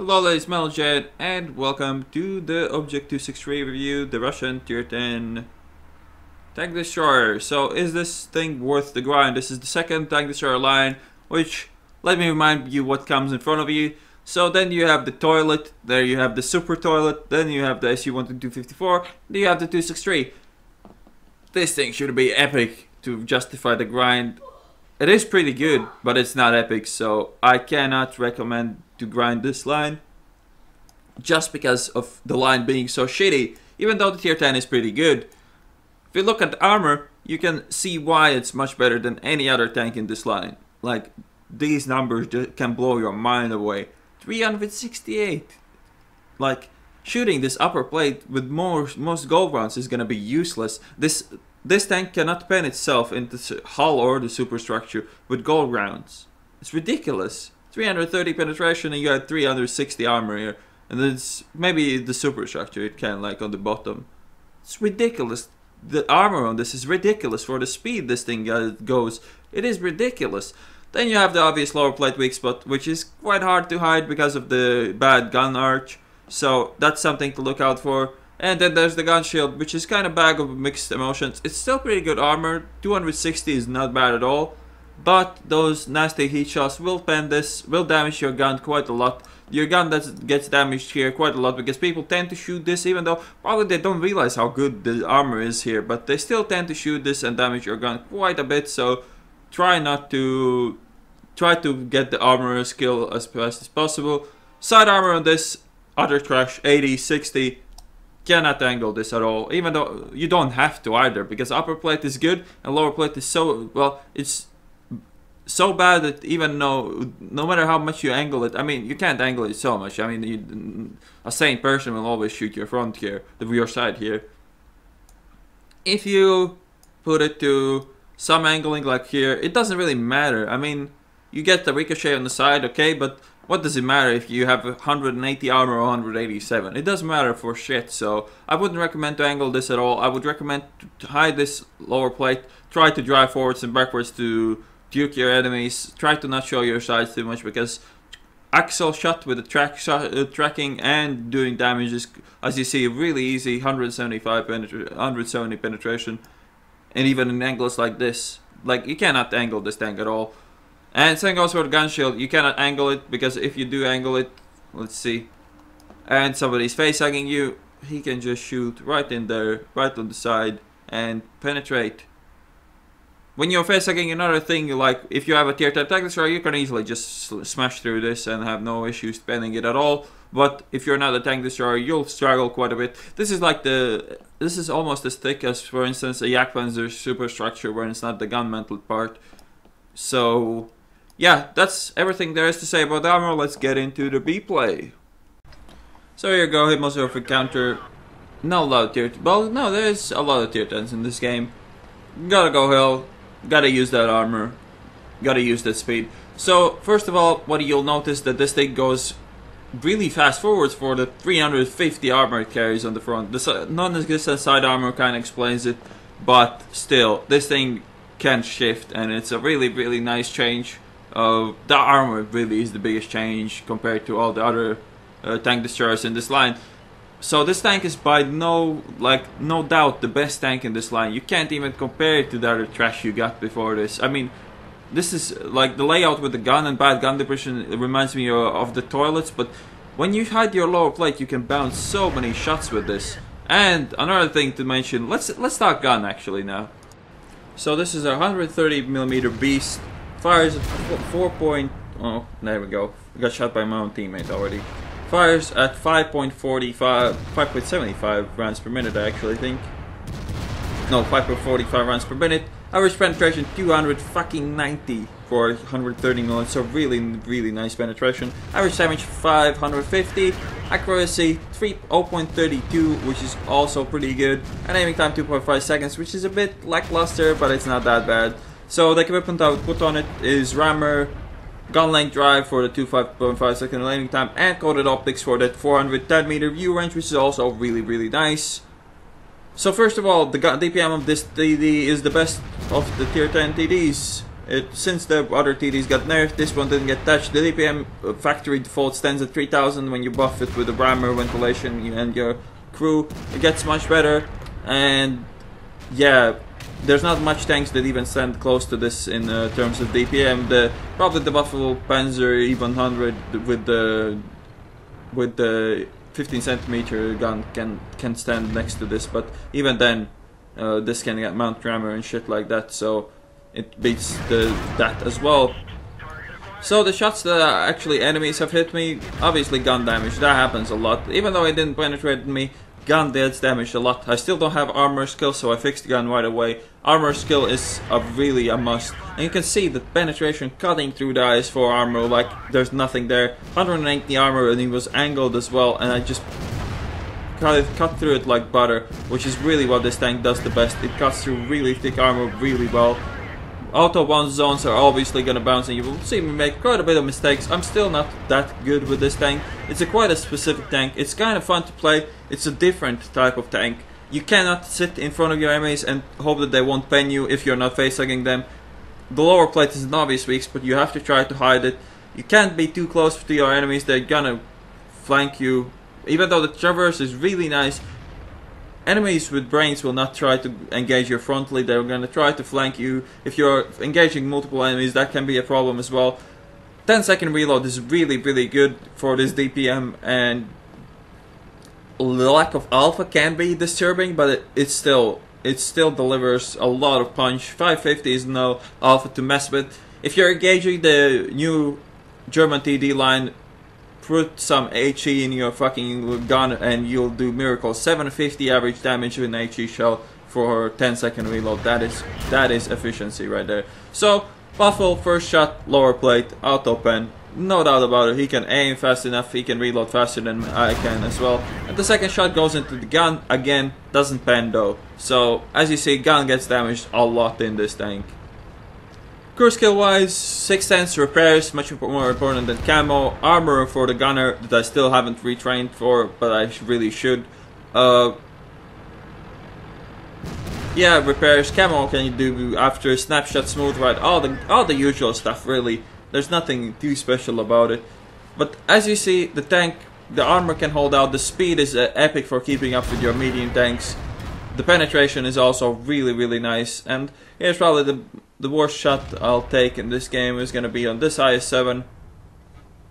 Hello ladies, Metaljet, and welcome to the Object 263 review, the Russian Tier 10 Tank Destroyer. So is this thing worth the grind? This is the second Tank Destroyer line, which, let me remind you what comes in front of you. So then you have the toilet, there you have the super toilet, then you have the SU-1254, then you have the 263. This thing should be epic to justify the grind. It is pretty good, but it's not epic, so I cannot recommend to grind this line just because of the line being so shitty, even though the tier 10 is pretty good. If you look at the armor, you can see why it's much better than any other tank in this line. Like, these numbers just can blow your mind away. 368. Like, shooting this upper plate with most gold rounds is gonna be useless. This tank cannot pen itself into the hull or the superstructure with gold rounds. It's ridiculous. 330 penetration and you have 360 armor here. And then it's maybe the superstructure it can, like on the bottom. It's ridiculous. The armor on this is ridiculous for the speed this thing goes. It is ridiculous. Then you have the obvious lower plate weak spot, which is quite hard to hide because of the bad gun arch. So that's something to look out for. And then there's the gun shield, which is kind of bag of mixed emotions. It's still pretty good armor. 260 is not bad at all. But those nasty heat shots will damage your gun quite a lot. Your gun gets damaged here quite a lot because people tend to shoot this, even though probably they don't realize how good the armor is here. But they still tend to shoot this and damage your gun quite a bit. So try to get the armor skill as fast as possible. Side armor on this, utter trash, 80, 60. Cannot angle this at all, even though you don't have to either, because upper plate is good and lower plate is so, well, it's so bad that even no matter how much you angle it, I mean, you can't angle it so much. I mean, a sane person will always shoot your front here, the rear side here. If you put it to some angling like here, it doesn't really matter. I mean, you get the ricochet on the side, okay, but what does it matter if you have 180 armor or 187? It doesn't matter for shit, so I wouldn't recommend to angle this at all. I would recommend to hide this lower plate, try to drive forwards and backwards to duke your enemies, try to not show your sides too much, because axle shot with the tracking and doing damage is, as you see, really easy, 170 penetration, and even in angles like this. Like, you cannot angle this tank at all. And same goes for the gun shield. You cannot angle it, because if you do angle it, let's see, and somebody's face hugging you, he can just shoot right in there, right on the side, and penetrate. When you're face hugging another thing, like if you have a tier 10 tank destroyer, you can easily just smash through this and have no issues penning it at all. But if you're not a tank destroyer, you'll struggle quite a bit. This is almost as thick as, for instance, a Jagdpanzer superstructure, where it's not the gun mantle part. So yeah, that's everything there is to say about the armor. Let's get into the B-play. So here you go, Hitmosphere encounter. Not a lot of tier, well, no, there's a lot of tier 10s in this game. Gotta go hell, gotta use that armor, gotta use that speed. So first of all, what you'll notice that this thing goes really fast forwards for the 350 armor it carries on the front. The non-existent side armor kind of explains it, but still, this thing can shift, and it's a really nice change. The armor really is the biggest change compared to all the other tank destroyers in this line. So this tank is by no doubt the best tank in this line. You can't even compare it to the other trash you got before this. I mean, this is like the layout with the gun and bad gun depression. It reminds me of the toilets, but when you hide your lower plate, you can bounce so many shots with this. And another thing to mention, let's talk gun actually now. So this is a 130mm beast, fires at 4. There we go. Got shot by my own teammate already. Fires at 5.75 rounds per minute, I actually think. No, 5.45 rounds per minute. Average penetration 290 for 130mm, so really nice penetration. Average damage 550. Accuracy 0.32, which is also pretty good. And aiming time 2.5 seconds, which is a bit lackluster, but it's not that bad. So the equipment I would put on it is rammer, gun length drive for the 5.5 second landing time, and coated optics for that 410 meter view range, which is also really nice. So first of all, the DPM of this TD is the best of the tier 10 TDs. Since the other TDs got nerfed, this one didn't get touched. The DPM factory default stands at 3000. When you buff it with the Brammer ventilation and your crew, it gets much better. And yeah, there's not much tanks that even stand close to this in terms of DPM. Probably the Buffalo Panzer even 100 with the 15 centimeter gun can stand next to this, but even then, this can get mount rammer and shit like that, so it beats that as well. So the shots that actually enemies have hit me, obviously gun damage, that happens a lot. Even though it didn't penetrate me, gun does damage a lot. I still don't have armor skill, so I fixed the gun right away. Armor skill is really a must. And you can see the penetration cutting through the eyes for armor, like there's nothing there. 180 armor, and he was angled as well, and I just cut through it like butter, which is really what this tank does the best. It cuts through really thick armor really well. Auto bounce zones are obviously gonna bounce, and you will see me make quite a bit of mistakes. I'm still not that good with this tank. It's quite a specific tank. It's kind of fun to play. It's a different type of tank. You cannot sit in front of your enemies and hope that they won't pen you if you're not facehugging them. The lower plate is an obvious weak spot. You have to try to hide it. You can't be too close to your enemies. They're gonna flank you. Even though the traverse is really nice, enemies with brains will not try to engage you frontally. They're going to try to flank you. If you're engaging multiple enemies, that can be a problem as well. 10-second reload is really good for this DPM, and the lack of alpha can be disturbing, but it still delivers a lot of punch. 550 is no alpha to mess with. If you're engaging the new German TD line, put some HE in your fucking gun and you'll do miracles. 750 average damage with an HE shell for 10-second reload. That is efficiency right there. So Buffalo, first shot, lower plate, auto pen, no doubt about it. He can aim fast enough, he can reload faster than I can as well. And the second shot goes into the gun, again, doesn't pen though. So as you see, gun gets damaged a lot in this tank. Crew skill wise, 610 repairs, much more important than camo. Armor for the gunner that I still haven't retrained for, but I really should. Yeah, repairs, camo can you do after snapshot, smooth ride, all the usual stuff really. There's nothing too special about it. But as you see, the tank, the armor can hold out, the speed is epic for keeping up with your medium tanks. The penetration is also really nice, and here's probably the worst shot I'll take in this game is gonna be on this IS-7.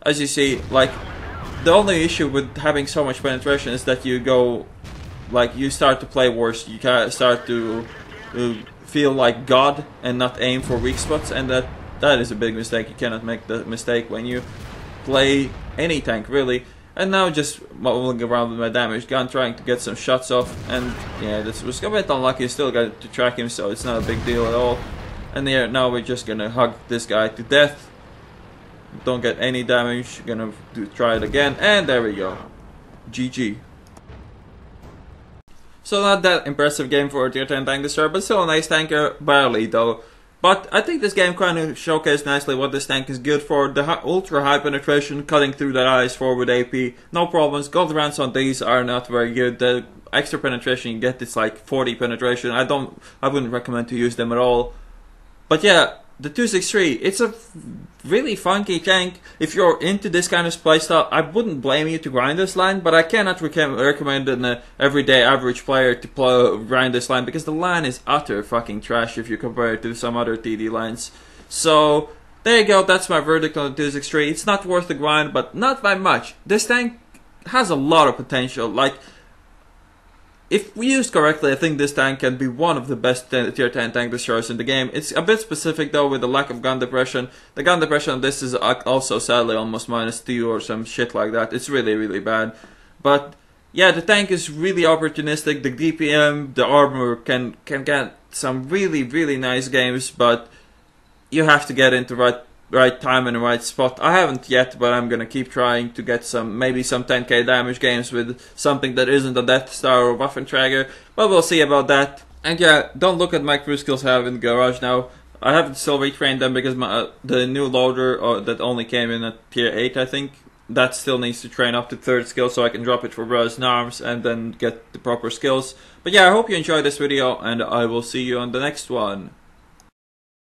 As you see, like, the only issue with having so much penetration is that you start to play worse. You start to feel like God and not aim for weak spots, and that is a big mistake. You cannot make the mistake when you play any tank really. And now just mulling around with my damage gun, trying to get some shots off, and yeah, this was a bit unlucky. Still got to track him, so it's not a big deal at all. And yeah, now we're just gonna hug this guy to death. Don't get any damage. Gonna try it again, and there we go. GG. So not that impressive game for a tier 10 tank destroyer, but still a nice tanker, barely though. But I think this game kind of showcased nicely what this tank is good for. The ultra high penetration, cutting through that eyes forward AP, no problems. Gold rounds on these are not very good. The extra penetration you get is like 40 penetration. I wouldn't recommend to use them at all. But yeah, the 263, it's a really funky tank. If you're into this kind of playstyle, I wouldn't blame you to grind this line, but I cannot recommend an everyday average player to grind this line, because the line is utter fucking trash if you compare it to some other TD lines. So there you go, that's my verdict on the 263. It's not worth the grind, but not by much. This tank has a lot of potential. Like, if we used correctly, I think this tank can be one of the best tier 10 tank destroyers in the game. It's a bit specific though with the lack of gun depression. The gun depression on this is also sadly almost -2 or some shit like that. It's really bad. But yeah, the tank is really opportunistic. The DPM, the armor can get some really nice games, but you have to get into right time and the right spot. I haven't yet, but I'm gonna keep trying to get maybe some 10k damage games with something that isn't a Death Star or Waffentrager, but we'll see about that. And yeah, don't look at my crew skills I have in the garage now. I haven't still retrained them because the new loader that only came in at tier 8, I think, that still needs to train up to 3rd skill so I can drop it for Brothers in Arms and then get the proper skills. But yeah, I hope you enjoyed this video, and I will see you on the next one.